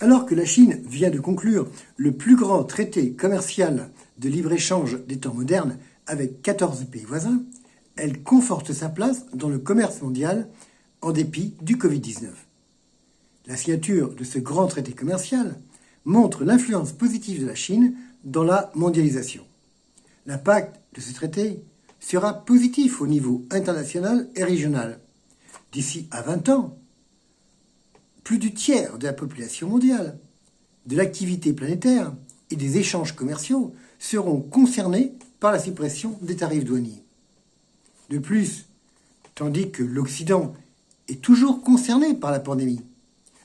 Alors que la Chine vient de conclure le plus grand traité commercial de libre-échange des temps modernes avec 14 pays voisins, elle conforte sa place dans le commerce mondial en dépit du Covid-19. La signature de ce grand traité commercial montre l'influence positive de la Chine dans la mondialisation. L'impact de ce traité sera positif au niveau international et régional. D'ici à 20 ans, plus du tiers de la population mondiale, de l'activité planétaire et des échanges commerciaux seront concernés par la suppression des tarifs douaniers. De plus, tandis que l'Occident est toujours concerné par la pandémie,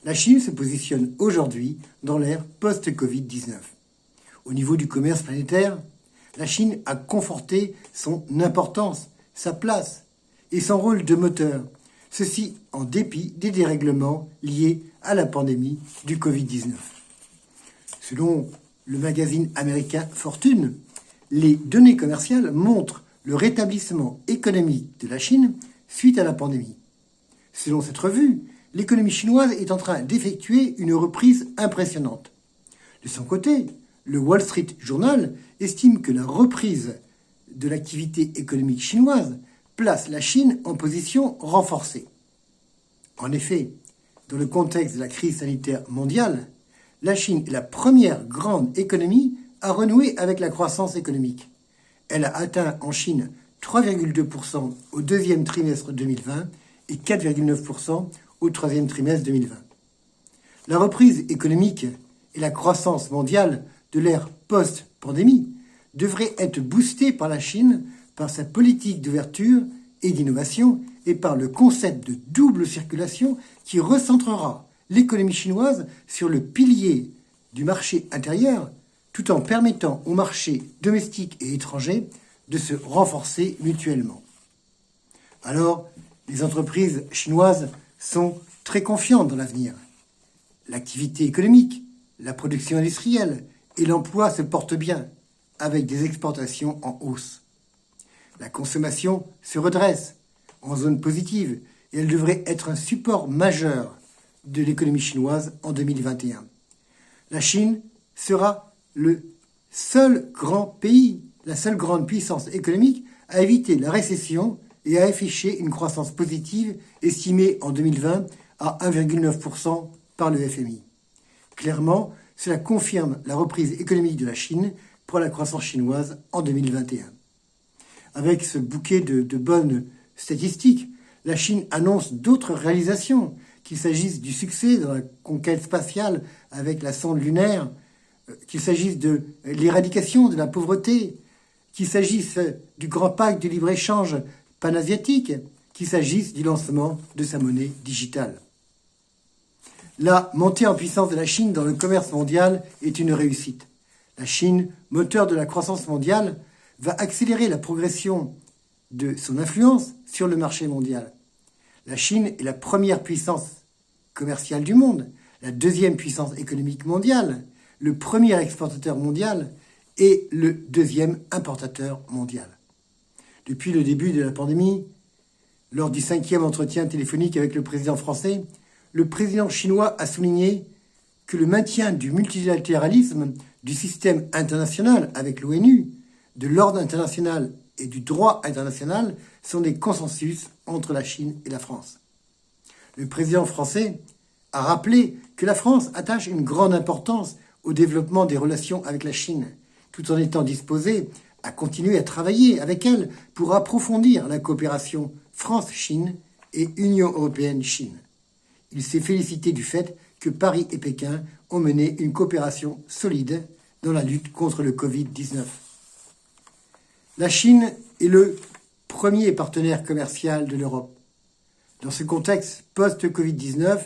la Chine se positionne aujourd'hui dans l'ère post-Covid-19. Au niveau du commerce planétaire, la Chine a conforté son importance, sa place et son rôle de moteur, ceci en dépit des dérèglements liés à la pandémie du Covid-19. Selon le magazine américain Fortune, les données commerciales montrent le rétablissement économique de la Chine suite à la pandémie. Selon cette revue, l'économie chinoise est en train d'effectuer une reprise impressionnante. De son côté, le Wall Street Journal estime que la reprise de l'activité économique chinoise place la Chine en position renforcée. En effet, dans le contexte de la crise sanitaire mondiale, la Chine est la première grande économie à renouer avec la croissance économique. Elle a atteint en Chine 3,2% au deuxième trimestre 2020 et 4,9% au troisième trimestre 2020. La reprise économique et la croissance mondiale de l'ère post-pandémie devraient être boostées par la Chine, par sa politique d'ouverture et d'innovation et par le concept de double circulation qui recentrera l'économie chinoise sur le pilier du marché intérieur tout en permettant aux marchés domestiques et étrangers de se renforcer mutuellement. Alors, les entreprises chinoises sont très confiantes dans l'avenir. L'activité économique, la production industrielle et l'emploi se portent bien, avec des exportations en hausse. La consommation se redresse en zone positive et elle devrait être un support majeur de l'économie chinoise en 2021. La Chine sera le seul grand pays, la seule grande puissance économique à éviter la récession et à afficher une croissance positive estimée en 2020 à 1,9% par le FMI. Clairement, cela confirme la reprise économique de la Chine pour la croissance chinoise en 2021. Avec ce bouquet de bonnes statistiques, la Chine annonce d'autres réalisations, qu'il s'agisse du succès dans la conquête spatiale avec la sonde lunaire, qu'il s'agisse de l'éradication de la pauvreté, qu'il s'agisse du grand pacte de libre-échange panasiatique, qu'il s'agisse du lancement de sa monnaie digitale. La montée en puissance de la Chine dans le commerce mondial est une réussite. La Chine, moteur de la croissance mondiale, va accélérer la progression de son influence sur le marché mondial. La Chine est la première puissance commerciale du monde, la deuxième puissance économique mondiale, le premier exportateur mondial et le deuxième importateur mondial. Depuis le début de la pandémie, lors du 5e entretien téléphonique avec le président français, le président chinois a souligné que le maintien du multilatéralisme, du système international avec l'ONU, de l'ordre international et du droit international sont des consensus entre la Chine et la France. Le président français a rappelé que la France attache une grande importance au développement des relations avec la Chine, tout en étant disposé à continuer à travailler avec elle pour approfondir la coopération France-Chine et Union européenne-Chine. Il s'est félicité du fait que Paris et Pékin ont mené une coopération solide dans la lutte contre le Covid-19. La Chine est le premier partenaire commercial de l'Europe. Dans ce contexte post-Covid-19,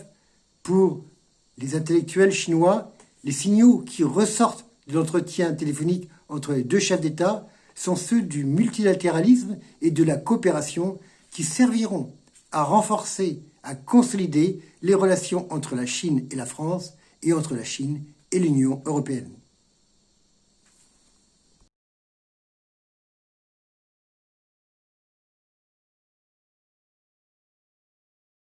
pour les intellectuels chinois, les signaux qui ressortent de l'entretien téléphonique entre les deux chefs d'État sont ceux du multilatéralisme et de la coopération qui serviront à renforcer, à consolider les relations entre la Chine et la France et entre la Chine et l'Union européenne.